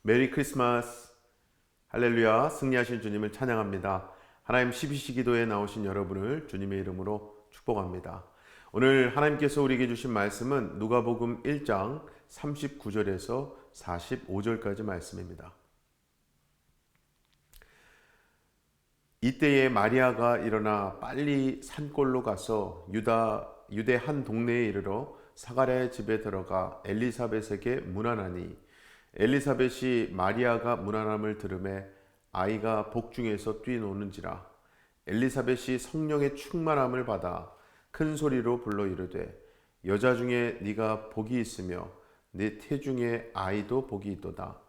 메리 크리스마스. 할렐루야. 승리하신 주님을 찬양합니다. 하나님 12시 기도에 나오신 여러분을 주님의 이름으로 축복합니다. 오늘 하나님께서 우리에게 주신 말씀은 누가복음 1장 39절에서 45절까지 말씀입니다. 이때에 마리아가 일어나 빨리 산골로 가서 유대 한 동네에 이르러 사가랴의 집에 들어가 엘리사벳에게 문안하니 엘리사벳이 마리아가 문안함을 들으매 아이가 복중에서 뛰노는지라. 엘리사벳이 성령의 충만함을 받아 큰 소리로 불러 이르되 여자 중에 네가 복이 있으며 내 태중에 아이도 복이 있도다.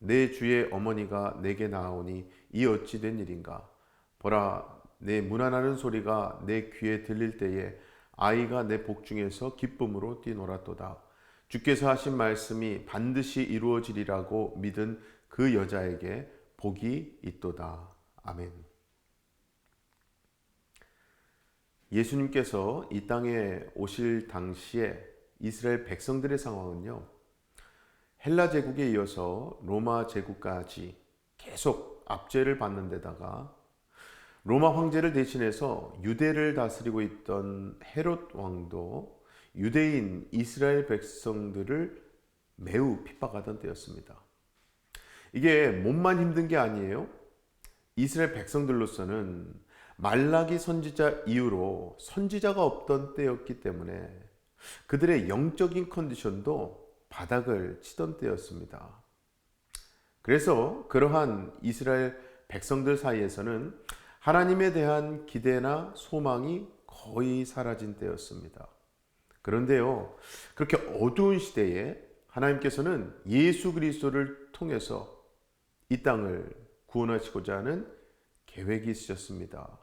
내 주의 어머니가 내게 나아오니 이 어찌 된 일인가. 보라, 내 문안하는 소리가 내 귀에 들릴 때에 아이가 내 복중에서 기쁨으로 뛰놀았도다. 주께서 하신 말씀이 반드시 이루어지리라고 믿은 그 여자에게 복이 있도다. 아멘. 예수님께서 이 땅에 오실 당시에 이스라엘 백성들의 상황은요, 헬라 제국에 이어서 로마 제국까지 계속 압제를 받는 데다가 로마 황제를 대신해서 유대를 다스리고 있던 헤롯 왕도 유대인 이스라엘 백성들을 매우 핍박하던 때였습니다. 이게 몸만 힘든 게 아니에요. 이스라엘 백성들로서는 말라기 선지자 이후로 선지자가 없던 때였기 때문에 그들의 영적인 컨디션도 바닥을 치던 때였습니다. 그래서 그러한 이스라엘 백성들 사이에서는 하나님에 대한 기대나 소망이 거의 사라진 때였습니다. 그런데요, 그렇게 어두운 시대에 하나님께서는 예수 그리스도를 통해서 이 땅을 구원하시고자 하는 계획이 있으셨습니다.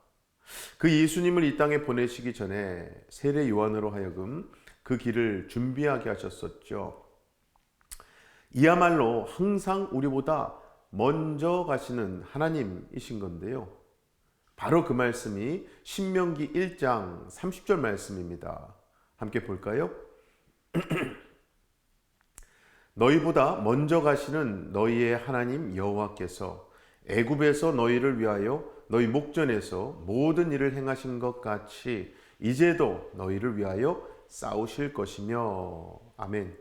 그 예수님을 이 땅에 보내시기 전에 세례 요한으로 하여금 그 길을 준비하게 하셨었죠. 이야말로 항상 우리보다 먼저 가시는 하나님이신 건데요. 바로 그 말씀이 신명기 1장 30절 말씀입니다. 함께 볼까요? 너희보다 먼저 가시는 너희의 하나님 여호와께서 애굽에서 너희를 위하여 너희 목전에서 모든 일을 행하신 것 같이 이제도 너희를 위하여 싸우실 것이며. 아멘.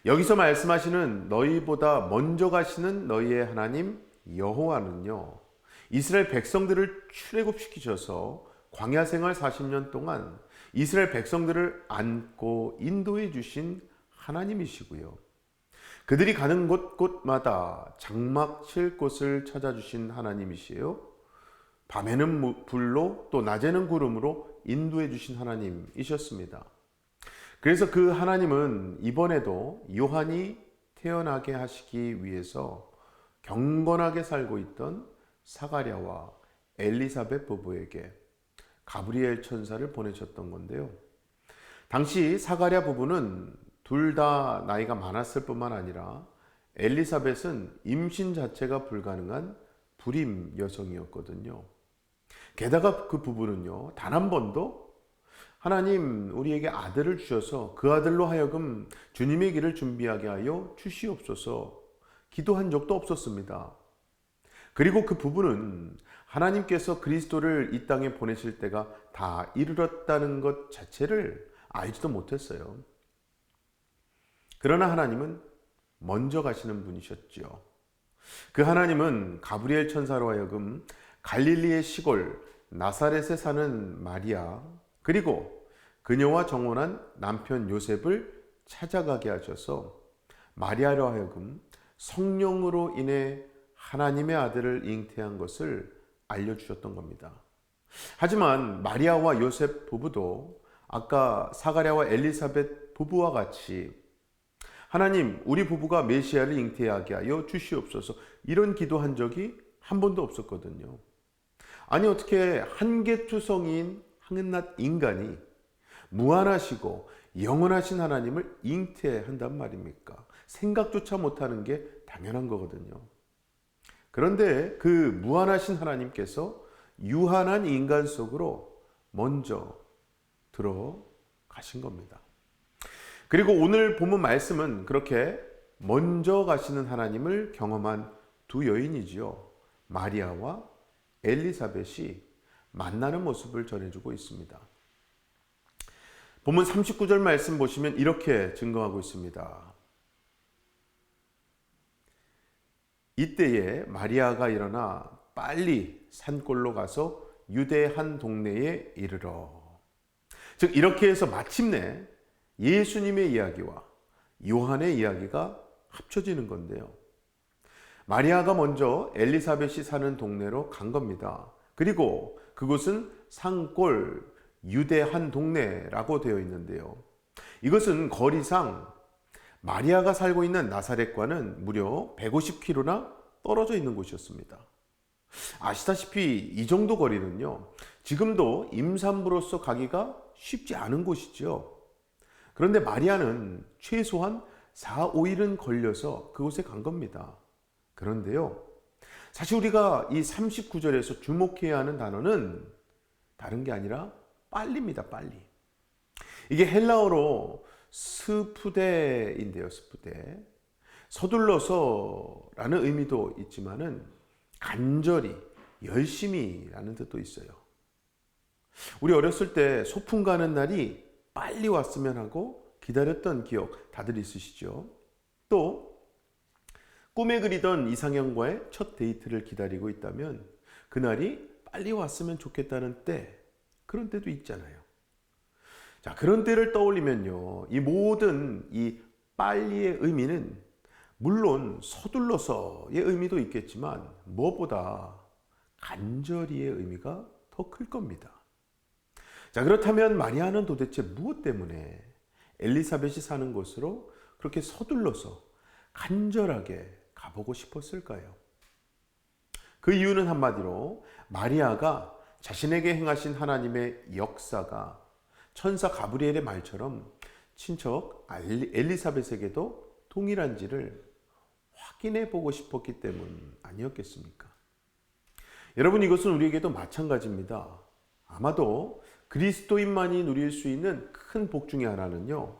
여기서 말씀하시는 너희보다 먼저 가시는 너희의 하나님 여호와는요, 이스라엘 백성들을 출애굽시키셔서 광야 생활 40년 동안 이스라엘 백성들을 안고 인도해 주신 하나님이시고요. 그들이 가는 곳곳마다 장막 칠 곳을 찾아주신 하나님이시요. 밤에는 불로 또 낮에는 구름으로 인도해 주신 하나님이셨습니다. 그래서 그 하나님은 이번에도 요한이 태어나게 하시기 위해서 경건하게 살고 있던 사가랴와 엘리사벳 부부에게 가브리엘 천사를 보내셨던 건데요. 당시 사가랴 부부는 둘 다 나이가 많았을 뿐만 아니라 엘리사벳은 임신 자체가 불가능한 불임 여성이었거든요. 게다가 그 부부는요, 단 한 번도 하나님 우리에게 아들을 주셔서 그 아들로 하여금 주님의 길을 준비하게 하여 주시옵소서 기도한 적도 없었습니다. 그리고 그 부부는 하나님께서 그리스도를 이 땅에 보내실 때가 다 이르렀다는 것 자체를 알지도 못했어요. 그러나 하나님은 먼저 가시는 분이셨죠. 그 하나님은 가브리엘 천사로 하여금 갈릴리의 시골 나사렛에 사는 마리아, 그리고 그녀와 정혼한 남편 요셉을 찾아가게 하셔서 마리아로 하여금 성령으로 인해 하나님의 아들을 잉태한 것을 알려주셨던 겁니다. 하지만 마리아와 요셉 부부도 아까 사가랴와 엘리사벳 부부와 같이 하나님, 우리 부부가 메시아를 잉태하게 하여 주시옵소서 이런 기도한 적이 한 번도 없었거든요. 아니, 어떻게 한계투성이인 한낱 인간이 무한하시고 영원하신 하나님을 잉태한단 말입니까? 생각조차 못하는 게 당연한 거거든요. 그런데 그 무한하신 하나님께서 유한한 인간 속으로 먼저 들어가신 겁니다. 그리고 오늘 본문 말씀은 그렇게 먼저 가시는 하나님을 경험한 두 여인이지요. 마리아와 엘리사벳이 만나는 모습을 전해주고 있습니다. 본문 39절 말씀 보시면 이렇게 증거하고 있습니다. 이때에 마리아가 일어나 빨리 산골로 가서 유대 한 동네에 이르러. 즉 이렇게 해서 마침내 예수님의 이야기와 요한의 이야기가 합쳐지는 건데요. 마리아가 먼저 엘리사벳이 사는 동네로 간 겁니다. 그리고 그곳은 산골 유대 한 동네라고 되어 있는데요. 이것은 거리상 마리아가 살고 있는 나사렛과는 무려 150km나 떨어져 있는 곳이었습니다. 아시다시피 이 정도 거리는요, 지금도 임산부로서 가기가 쉽지 않은 곳이죠. 그런데 마리아는 최소한 4, 5일은 걸려서 그곳에 간 겁니다. 그런데요, 사실 우리가 이 39절에서 주목해야 하는 단어는 다른 게 아니라 빨리입니다. 빨리. 이게 헬라어로 스푸데인데요. 스푸데. 서둘러서라는 의미도 있지만은 간절히, 열심히라는 뜻도 있어요. 우리 어렸을 때 소풍 가는 날이 빨리 왔으면 하고 기다렸던 기억 다들 있으시죠? 또 꿈에 그리던 이상형과의 첫 데이트를 기다리고 있다면 그날이 빨리 왔으면 좋겠다는 때, 그런 때도 있잖아요. 자, 그런 때를 떠올리면요, 이 모든 이 빨리의 의미는 물론 서둘러서의 의미도 있겠지만 무엇보다 간절히의 의미가 더 클 겁니다. 자, 그렇다면 마리아는 도대체 무엇 때문에 엘리사벳이 사는 곳으로 그렇게 서둘러서 간절하게 가보고 싶었을까요? 그 이유는 한마디로 마리아가 자신에게 행하신 하나님의 역사가 천사 가브리엘의 말처럼 친척 엘리사벳에게도 동일한지를 확인해 보고 싶었기 때문 아니었겠습니까? 여러분, 이것은 우리에게도 마찬가지입니다. 아마도 그리스도인만이 누릴 수 있는 큰 복 중에 하나는요,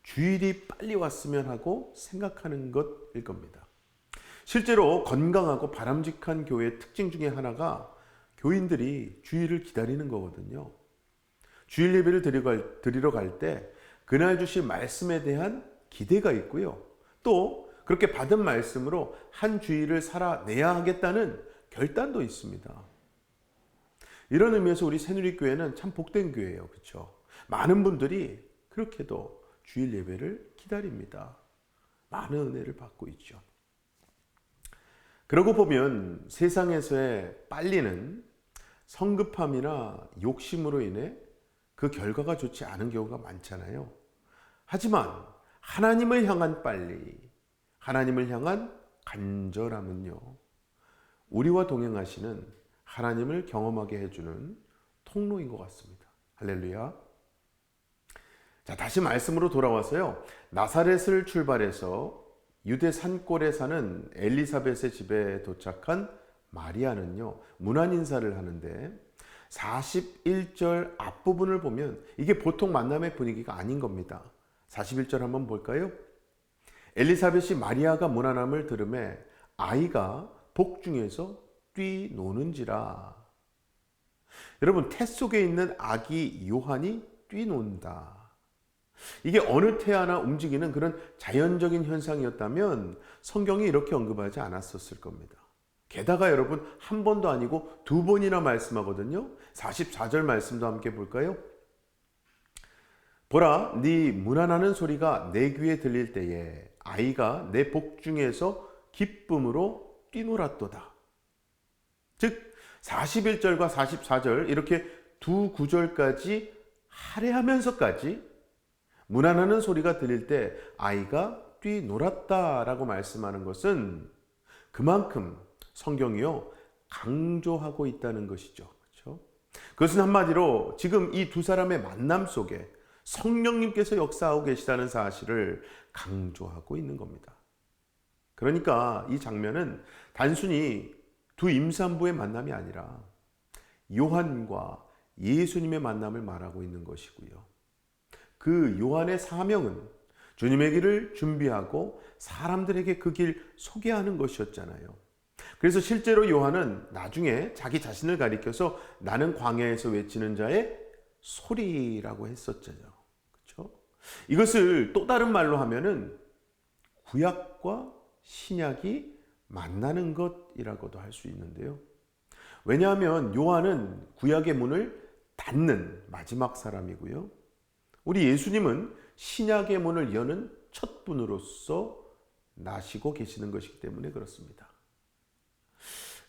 주일이 빨리 왔으면 하고 생각하는 것일 겁니다. 실제로 건강하고 바람직한 교회의 특징 중에 하나가 교인들이 주일을 기다리는 거거든요. 주일 예배를 드리러 갈 때 그날 주실 말씀에 대한 기대가 있고요. 또 그렇게 받은 말씀으로 한 주일을 살아내야 하겠다는 결단도 있습니다. 이런 의미에서 우리 새누리교회는 참 복된 교회예요. 그렇죠? 많은 분들이 그렇게도 주일 예배를 기다립니다. 많은 은혜를 받고 있죠. 그러고 보면 세상에서의 빨리는 성급함이나 욕심으로 인해 그 결과가 좋지 않은 경우가 많잖아요. 하지만 하나님을 향한 빨리, 하나님을 향한 간절함은요, 우리와 동행하시는 하나님을 경험하게 해주는 통로인 것 같습니다. 할렐루야. 자, 다시 말씀으로 돌아와서요, 나사렛을 출발해서 유대 산골에 사는 엘리사벳의 집에 도착한 마리아는요, 문안 인사를 하는데 41절 앞부분을 보면 이게 보통 만남의 분위기가 아닌 겁니다. 41절 한번 볼까요? 엘리사벳이 마리아가 문안함을 들으매 아이가 복중에서 뛰노는지라. 여러분, 태 속에 있는 아기 요한이 뛰논다. 이게 어느 태 하나 움직이는 그런 자연적인 현상이었다면 성경이 이렇게 언급하지 않았었을 겁니다. 게다가 여러분, 한 번도 아니고 두 번이나 말씀하거든요. 44절 말씀도 함께 볼까요? 보라, 네 문안하는 소리가 내 귀에 들릴 때에 아이가 내 복중에서 기쁨으로 뛰놀았도다. 즉 41절과 44절 이렇게 두 구절까지 할애하면서까지 문안하는 소리가 들릴 때 아이가 뛰놀았다라고 말씀하는 것은 그만큼 성경이요, 강조하고 있다는 것이죠. 그렇죠? 그것은 한마디로 지금 이 두 사람의 만남 속에 성령님께서 역사하고 계시다는 사실을 강조하고 있는 겁니다. 그러니까 이 장면은 단순히 두 임산부의 만남이 아니라 요한과 예수님의 만남을 말하고 있는 것이고요. 그 요한의 사명은 주님의 길을 준비하고 사람들에게 그 길 소개하는 것이었잖아요. 그래서 실제로 요한은 나중에 자기 자신을 가리켜서 나는 광야에서 외치는 자의 소리라고 했었죠. 그렇죠? 이것을 또 다른 말로 하면은 구약과 신약이 만나는 것이라고도 할 수 있는데요. 왜냐하면 요한은 구약의 문을 닫는 마지막 사람이고요. 우리 예수님은 신약의 문을 여는 첫 분으로서 나시고 계시는 것이기 때문에 그렇습니다.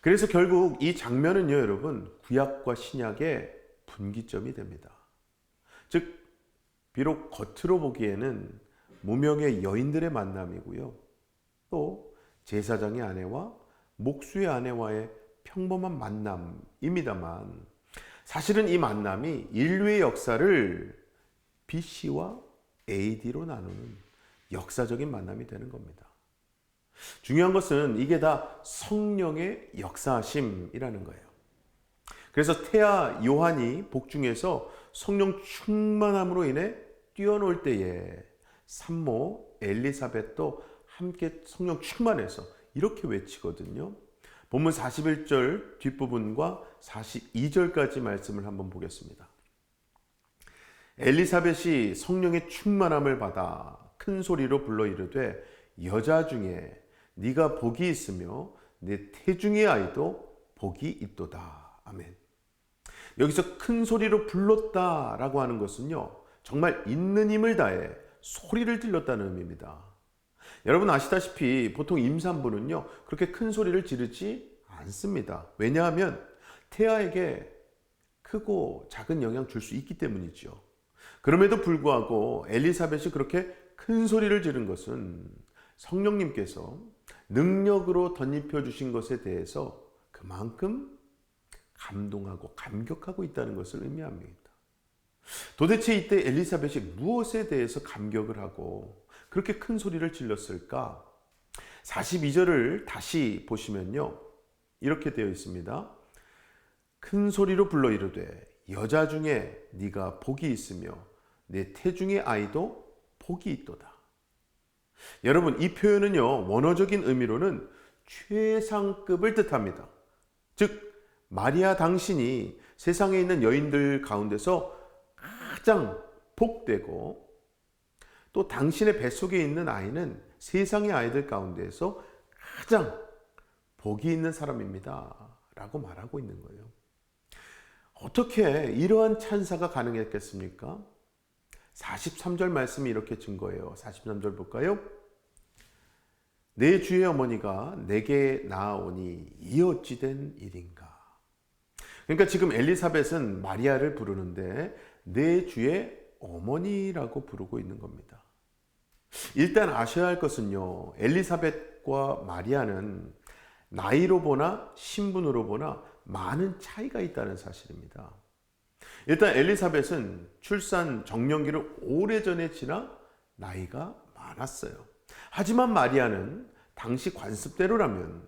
그래서 결국 이 장면은요, 여러분, 구약과 신약의 분기점이 됩니다. 즉, 비록 겉으로 보기에는 무명의 여인들의 만남이고요. 또 제사장의 아내와 목수의 아내와의 평범한 만남입니다만 사실은 이 만남이 인류의 역사를 BC와 AD로 나누는 역사적인 만남이 되는 겁니다. 중요한 것은 이게 다 성령의 역사하심이라는 거예요. 그래서 태아 요한이 복중에서 성령 충만함으로 인해 뛰어놀 때에 산모 엘리사벳도 함께 성령 충만해서 이렇게 외치거든요. 본문 41절 뒷부분과 42절까지 말씀을 한번 보겠습니다. 엘리사벳이 성령의 충만함을 받아 큰 소리로 불러 이르되 여자 중에 네가 복이 있으며 내 태중의 아이도 복이 있도다. 아멘. 여기서 큰 소리로 불렀다라고 하는 것은요, 정말 있는 힘을 다해 소리를 질렀다는 의미입니다. 여러분 아시다시피 보통 임산부는요 그렇게 큰 소리를 지르지 않습니다. 왜냐하면 태아에게 크고 작은 영향 줄 수 있기 때문이죠. 그럼에도 불구하고 엘리사벳이 그렇게 큰 소리를 지른 것은 성령님께서 능력으로 덧입혀 주신 것에 대해서 그만큼 감동하고 감격하고 있다는 것을 의미합니다. 도대체 이때 엘리사벳이 무엇에 대해서 감격을 하고 그렇게 큰 소리를 질렀을까? 42절을 다시 보시면요, 이렇게 되어 있습니다. 큰 소리로 불러 이르되 여자 중에 네가 복이 있으며 내 태중의 아이도 복이 있도다. 여러분 이 표현은요 원어적인 의미로는 최상급을 뜻합니다. 즉 마리아 당신이 세상에 있는 여인들 가운데서 가장 복되고 또 당신의 뱃속에 있는 아이는 세상의 아이들 가운데서 가장 복이 있는 사람입니다 라고 말하고 있는 거예요. 어떻게 이러한 찬사가 가능했겠습니까? 43절 말씀이 이렇게 증거해요. 43절 볼까요? 내 주의 어머니가 내게 나아오니 이 어찌 된 일인가. 그러니까 지금 엘리사벳은 마리아를 부르는데 내 주의 어머니라고 부르고 있는 겁니다. 일단 아셔야 할 것은요, 엘리사벳과 마리아는 나이로 보나 신분으로 보나 많은 차이가 있다는 사실입니다. 일단 엘리사벳은 출산 정년기를 오래전에 지나 나이가 많았어요. 하지만 마리아는 당시 관습대로라면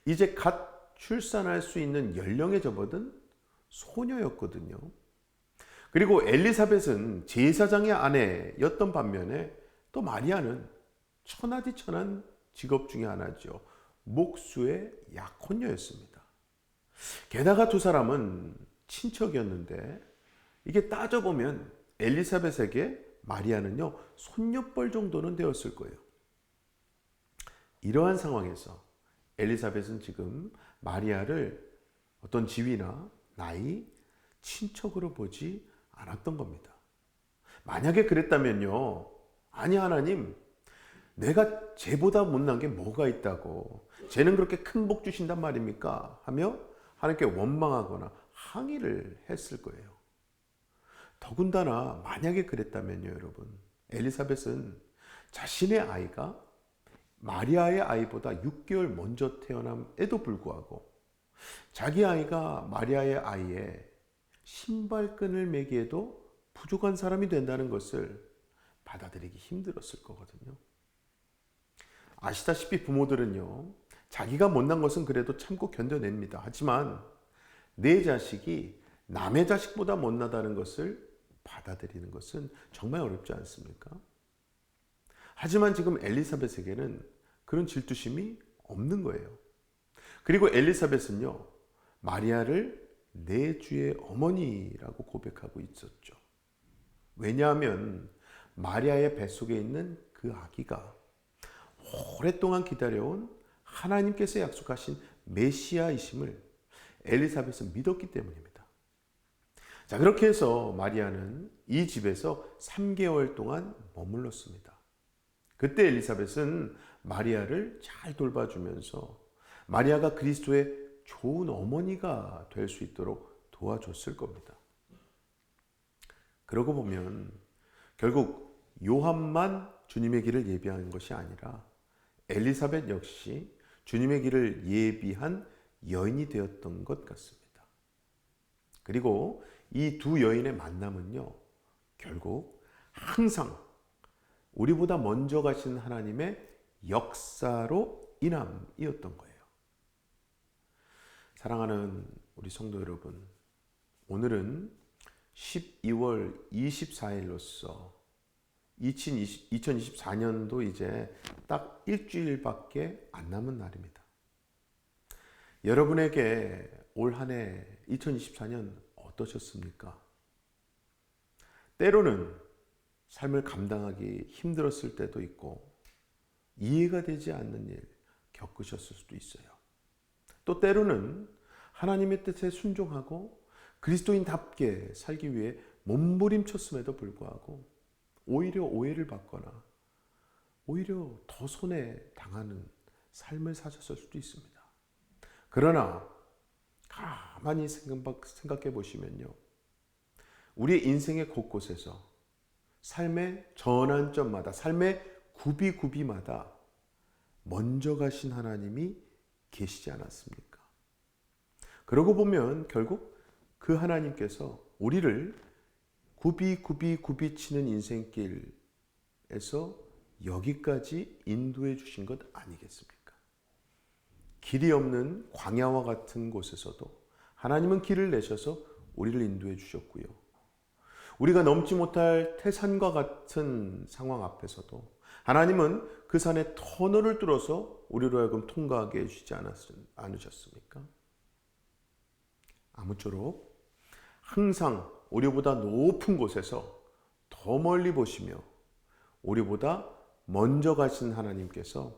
이제 갓 출산할 수 있는 연령에 접어든 소녀였거든요. 그리고 엘리사벳은 제사장의 아내였던 반면에 또 마리아는 천하디천한 직업 중에 하나죠. 목수의 약혼녀였습니다. 게다가 두 사람은 친척이었는데 이게 따져보면 엘리사벳에게 마리아는요 손녀뻘 정도는 되었을 거예요. 이러한 상황에서 엘리사벳은 지금 마리아를 어떤 지위나 나이, 친척으로 보지 않았던 겁니다. 만약에 그랬다면요, 아니 하나님, 내가 쟤보다 못난 게 뭐가 있다고 쟤는 그렇게 큰 복 주신단 말입니까? 하며 하나님께 원망하거나 항의를 했을 거예요. 더군다나 만약에 그랬다면요, 여러분, 엘리사벳은 자신의 아이가 마리아의 아이보다 6개월 먼저 태어남에도 불구하고 자기 아이가 마리아의 아이에 신발끈을 매기에도 부족한 사람이 된다는 것을 받아들이기 힘들었을 거거든요. 아시다시피 부모들은요, 자기가 못난 것은 그래도 참고 견뎌냅니다. 하지만 내 자식이 남의 자식보다 못나다는 것을 받아들이는 것은 정말 어렵지 않습니까? 하지만 지금 엘리사벳에게는 그런 질투심이 없는 거예요. 그리고 엘리사벳은요, 마리아를 내 주의 어머니라고 고백하고 있었죠. 왜냐하면 마리아의 뱃속에 있는 그 아기가 오랫동안 기다려온 하나님께서 약속하신 메시아이심을 엘리사벳은 믿었기 때문입니다. 자, 그렇게 해서 마리아는 이 집에서 3개월 동안 머물렀습니다. 그때 엘리사벳은 마리아를 잘 돌봐주면서 마리아가 그리스도의 좋은 어머니가 될 수 있도록 도와줬을 겁니다. 그러고 보면 결국 요한만 주님의 길을 예비한 것이 아니라 엘리사벳 역시 주님의 길을 예비한 여인이 되었던 것 같습니다. 그리고 이 두 여인의 만남은요, 결국 항상 우리보다 먼저 가신 하나님의 역사로 인함이었던 거예요. 사랑하는 우리 성도 여러분, 오늘은 12월 24일로서 2024년도 이제 딱 일주일밖에 안 남은 날입니다. 여러분에게 올 한 해 2024년 어떠셨습니까? 때로는 삶을 감당하기 힘들었을 때도 있고 이해가 되지 않는 일 겪으셨을 수도 있어요. 또 때로는 하나님의 뜻에 순종하고 그리스도인답게 살기 위해 몸부림쳤음에도 불구하고 오히려 오해를 받거나 오히려 더 손해 당하는 삶을 사셨을 수도 있습니다. 그러나 가만히 생각해 보시면요, 우리의 인생의 곳곳에서 삶의 전환점마다, 삶의 구비마다 먼저 가신 하나님이 계시지 않았습니까? 그러고 보면 결국 그 하나님께서 우리를 굽이치는 인생길에서 여기까지 인도해 주신 것 아니겠습니까? 길이 없는 광야와 같은 곳에서도 하나님은 길을 내셔서 우리를 인도해 주셨고요. 우리가 넘지 못할 태산과 같은 상황 앞에서도 하나님은 그 산에 터널을 뚫어서 우리로 하여금 통과하게 해주지 않으셨습니까? 아무쪼록 항상 우리보다 높은 곳에서 더 멀리 보시며 우리보다 먼저 가신 하나님께서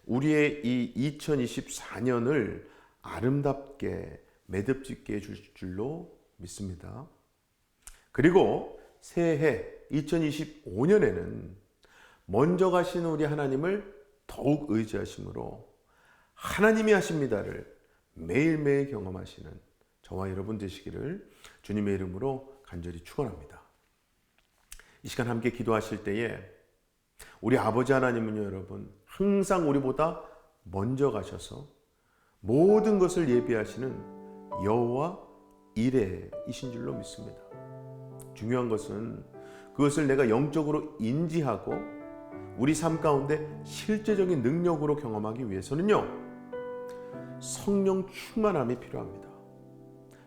우리의 이 2024년을 아름답게 매듭짓게 해줄 줄로 믿습니다. 그리고 새해 2025년에는 먼저 가신 우리 하나님을 더욱 의지하심으로 하나님이 하십니다를 매일매일 경험하시는 저와 여러분 되시기를 주님의 이름으로 간절히 축원합니다. 이 시간 함께 기도하실 때에 우리 아버지 하나님은요, 여러분 항상 우리보다 먼저 가셔서 모든 것을 예비하시는 여호와 이레이신 줄로 믿습니다. 중요한 것은 그것을 내가 영적으로 인지하고 우리 삶 가운데 실제적인 능력으로 경험하기 위해서는요, 성령 충만함이 필요합니다.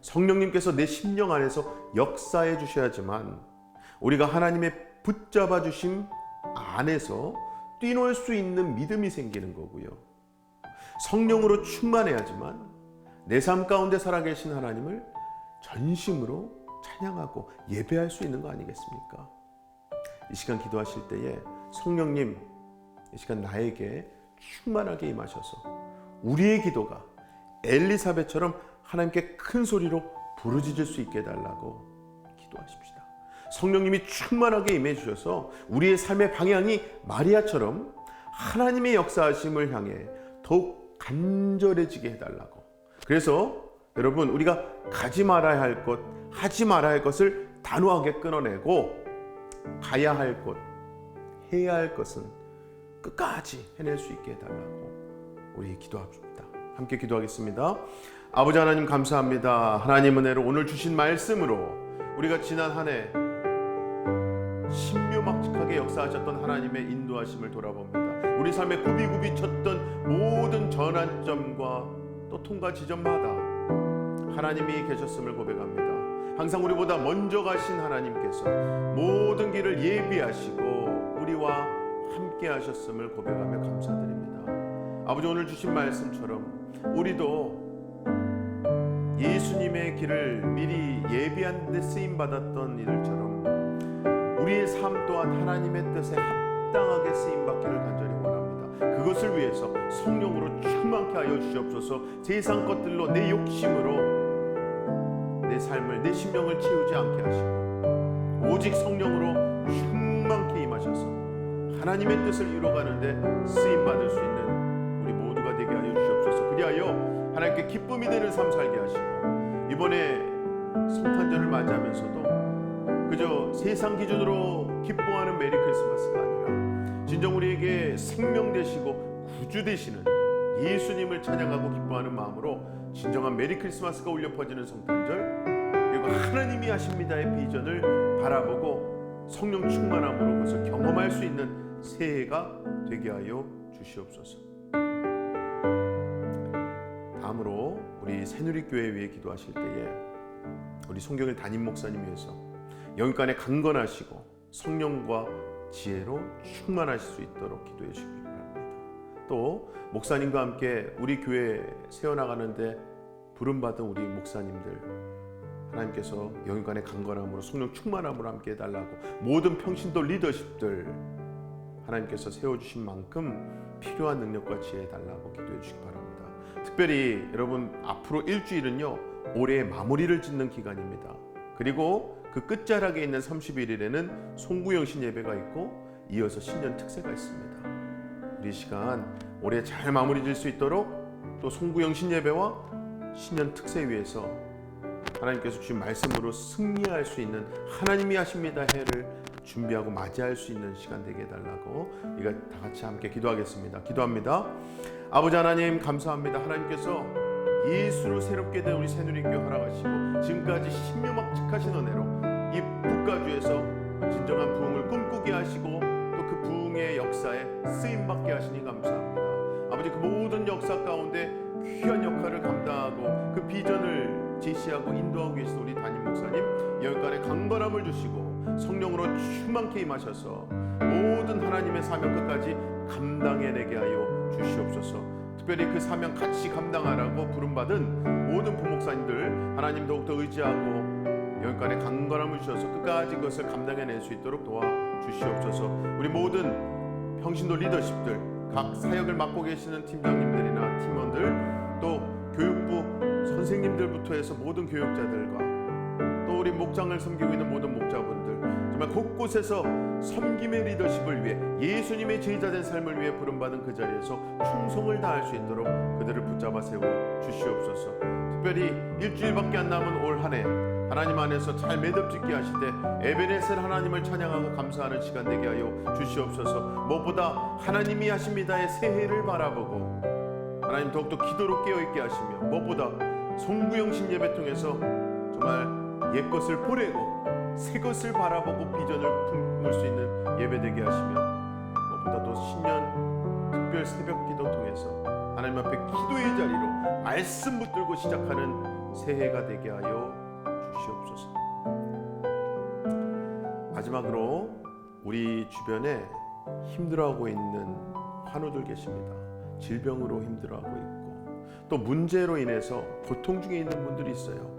성령님께서 내 심령 안에서 역사해 주셔야지만 우리가 하나님의 붙잡아 주심 안에서 뛰놀 수 있는 믿음이 생기는 거고요. 성령으로 충만해야지만 내 삶 가운데 살아계신 하나님을 전심으로 찬양하고 예배할 수 있는 거 아니겠습니까? 이 시간 기도하실 때에 성령님, 이 시간 나에게 충만하게 임하셔서 우리의 기도가 엘리사벳처럼 하나님께 큰 소리로 부르짖을 수 있게 해달라고 기도하십시다. 성령님이 충만하게 임해 주셔서 우리의 삶의 방향이 마리아처럼 하나님의 역사하심을 향해 더욱 간절해지게 해달라고. 그래서 여러분, 우리가 가지 말아야 할 것, 하지 말아야 할 것을 단호하게 끊어내고 가야 할 것, 해야 할 것은 끝까지 해낼 수 있게 해달라고 우리 기도합시다. 함께 기도하겠습니다. 아버지 하나님 감사합니다. 하나님 은혜로 오늘 주신 말씀으로 우리가 지난 한 해 신묘막측하게 역사하셨던 하나님의 인도하심을 돌아봅니다. 우리 삶에 굽이 쳤던 모든 전환점과 또 통과 지점마다 하나님이 계셨음을 고백합니다. 항상 우리보다 먼저 가신 하나님께서 모든 길을 예비하시고 우리와 함께 함께 하셨음을 고백하며 감사드립니다. 아버지, 오늘 주신 말씀처럼 우리도 예수님의 길을 미리 예비한 데 쓰임받았던 이들처럼 우리의 삶 또한 하나님의 뜻에 합당하게 쓰임받기를 간절히 원합니다. 그것을 위해서 성령으로 충만케 하여 주시옵소서. 세상 것들로 내 욕심으로 내 삶을, 내 심령을 채우지 않게 하시고 오직 성령으로 충만케 임하셔서 하나님의 뜻을 이루어가는데 쓰임받을 수 있는 우리 모두가 되게 하여 주시옵소서. 그리하여 하나님께 기쁨이 되는 삶 살게 하시고, 이번에 성탄절을 맞이하면서도 그저 세상 기준으로 기뻐하는 메리 크리스마스가 아니라 진정 우리에게 생명 되시고 구주 되시는 예수님을 찬양하고 기뻐하는 마음으로 진정한 메리 크리스마스가 울려 퍼지는 성탄절, 그리고 하나님이 하십니다의 비전을 바라보고 성령 충만함으로 그것을 경험할 수 있는 새해가 되게 하여 주시옵소서. 다음으로 우리 새누리교회 위해 기도하실 때에 우리 송경일 담임 목사님 위해서 영육간에 강건하시고 성령과 지혜로 충만하실 수 있도록 기도해 주시기 바랍니다. 또 목사님과 함께 우리 교회 세워나가는데 부름받은 우리 목사님들, 하나님께서 영육간에 강건함으로 성령 충만함으로 함께 해달라고 모든 평신도 리더십들 하나님께서 세워주신 만큼 필요한 능력과 지혜 해달라고 기도해 주시기 바랍니다. 특별히 여러분, 앞으로 일주일은요 올해의 마무리를 짓는 기간입니다. 그리고 그 끝자락에 있는 31일에는 송구영신 예배가 있고 이어서 신년 특세가 있습니다. 우리 시간 올해 잘 마무리 질 수 있도록 또 송구영신 예배와 신년 특세 위해서 하나님께서 주신 말씀으로 승리할 수 있는 하나님이 하십니다 해를 준비하고 맞이할 수 있는 시간 되게 해달라고 우리가 다 같이 함께 기도하겠습니다. 기도합니다. 아버지 하나님, 감사합니다. 하나님께서 예수로 새롭게 된 우리 새누리교회 허락하시고 지금까지 신묘막측하신 은혜로 이 북가주에서 진정한 부흥을 꿈꾸게 하시고 또 그 부흥의 역사에 쓰임받게 하시니 감사합니다. 아버지, 그 모든 역사 가운데 귀한 역할을 감당하고 그 비전을 제시하고 인도하고 계신 우리 담임 목사님 여기까지 강건함을 주시고 성령으로 충만케 임하셔서 모든 하나님의 사명 끝까지 감당해내게 하여 주시옵소서. 특별히 그 사명 같이 감당하라고 부름받은 모든 부목사님들 하나님 더욱더 의지하고 여기까지 강건함을 주셔서 끝까지 그것을 감당해낼 수 있도록 도와주시옵소서. 우리 모든 평신도 리더십들, 각 사역을 맡고 계시는 팀장님들이나 팀원들, 또 교육부 선생님들부터 해서 모든 교육자들과 또 우리 목장을 섬기고 있는 모든 목자분들, 정말 곳곳에서 섬김의 리더십을 위해 예수님의 제자된 삶을 위해 부름받은 그 자리에서 충성을 다할 수 있도록 그들을 붙잡아 세워 주시옵소서. 특별히 일주일밖에 안 남은 올 한 해 하나님 안에서 잘 매듭짓게 하실 때 에베네셀 하나님을 찬양하고 감사하는 시간 되게 하여 주시옵소서. 무엇보다 하나님이 하십니다의 새해를 바라보고 하나님 더욱더 기도로 깨어있게 하시며 무엇보다 송구영신 예배 통해서 정말 옛것을 보내고 새것을 바라보고 비전을 품을 수 있는 예배 되게 하시며 무엇보다 또 신년 특별 새벽 기도 통해서 하나님 앞에 기도의 자리로 말씀 붙들고 시작하는 새해가 되게 하여 주시옵소서. 마지막으로 우리 주변에 힘들어하고 있는 환우들 계십니다. 질병으로 힘들어하고 있고 또 문제로 인해서 고통 중에 있는 분들이 있어요.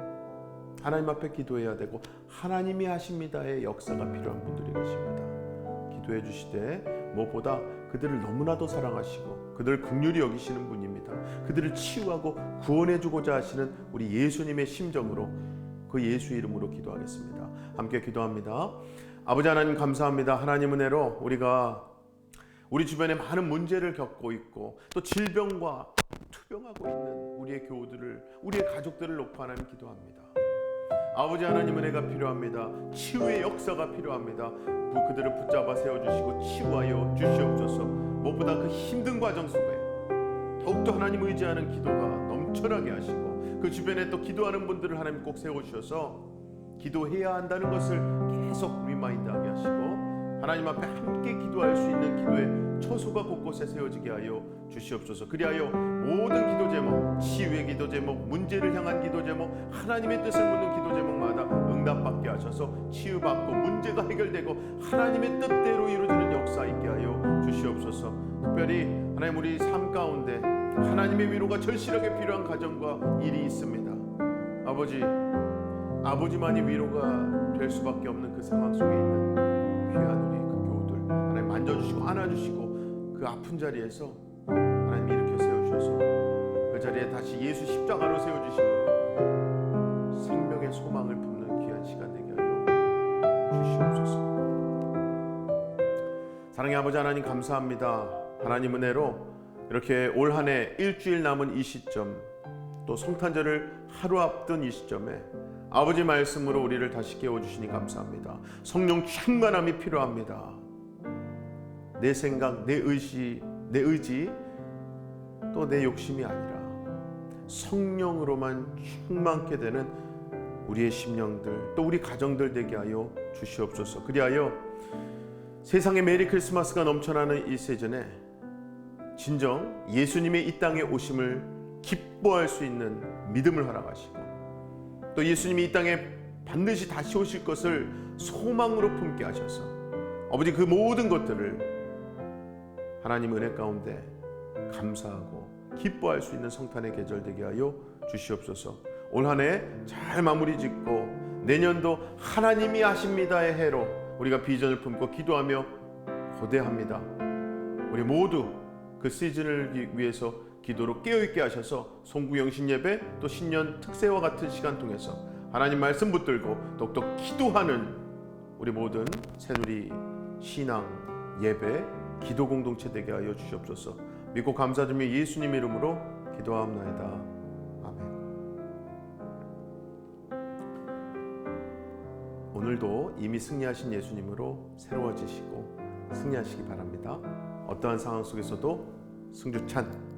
하나님 앞에 기도해야 되고 하나님이 하십니다의 역사가 필요한 분들이 계십니다. 기도해 주시되 무엇보다 그들을 너무나도 사랑하시고 그들을 긍휼히 여기시는 분입니다. 그들을 치유하고 구원해 주고자 하시는 우리 예수님의 심정으로 그 예수 이름으로 기도하겠습니다. 함께 기도합니다. 아버지 하나님, 감사합니다. 하나님 은혜로 우리가 우리 주변에 많은 문제를 겪고 있고 또 질병과 투병하고 있는 우리의 교우들을, 우리의 가족들을 놓고 하나님 기도합니다. 아버지 하나님, 은혜가 필요합니다. 치유의 역사가 필요합니다. 그들을 붙잡아 세워주시고 치유하여 주시옵소서. 무엇보다 그 힘든 과정 속에 더욱더 하나님 의지하는 기도가 넘쳐나게 하시고 그 주변에 또 기도하는 분들을 하나님 꼭 세워주셔서 기도해야 한다는 것을 계속 리마인드하게 하시고 하나님 앞에 함께 기도할 수 있는 기도의 처소가 곳곳에 세워지게 하여 주시옵소서. 그리하여 모든 기도 제목, 치유의 기도 제목, 문제를 향한 기도 제목, 하나님의 뜻을 묻는 기도 제목마다 응답받게 하셔서 치유받고 문제가 해결되고 하나님의 뜻대로 이루어지는 역사 있게 하여 주시옵소서. 주옵소서. 특별히 하나님 우리 삶 가운데 하나님의 위로가 절실하게 필요한 가정과 일이 있습니다. 아버지만이 위로가 될 수밖에 없는 그 상황 속에 있는 귀한 우리 그 교우들 하나님 만져주시고 안아주시고 그 아픈 자리에서 하나님 일으켜 세워주셔서 그 자리에 다시 예수 십자가로 세워주심으로 생명의 소망을 품는 귀한 시간 되게 하여 주시옵소서. 사랑의 아버지 하나님 감사합니다. 하나님 은혜로 이렇게 올 한 해 일주일 남은 이 시점, 또 성탄절을 하루 앞둔 이 시점에 아버지 말씀으로 우리를 다시 깨워주시니 감사합니다. 성령 충만함이 필요합니다. 내 생각, 내 의지, 또 내 욕심이 아니라 성령으로만 충만케 되는 우리의 심령들, 또 우리 가정들 되게 하여 주시옵소서. 그리하여 세상에 메리 크리스마스가 넘쳐나는 이 시즌에 진정 예수님의 이 땅에 오심을 기뻐할 수 있는 믿음을 허락하시고, 또 예수님이 이 땅에 반드시 다시 오실 것을 소망으로 품게 하셔서 아버지 그 모든 것들을 하나님 은혜 가운데 감사하고 기뻐할 수 있는 성탄의 계절 되게 하여 주시옵소서. 올 한 해 잘 마무리 짓고 내년도 하나님이 하십니다의 해로 우리가 비전을 품고 기도하며 고대합니다. 우리 모두 그 시즌을 위해서 기도로 깨어있게 하셔서 송구영신 예배 또 신년 특세와 같은 시간 통해서 하나님 말씀 붙들고 똑똑 기도하는 우리 모든 새누리 신앙 예배 기도 공동체 되게 하여 주시옵소서. 믿고 감사드리며 예수님 이름으로 기도하옵나이다. 아멘. 오늘도 이미 승리하신 예수님으로 새로워지시고 승리하시기 바랍니다. 어떠한 상황 속에서도 승주찬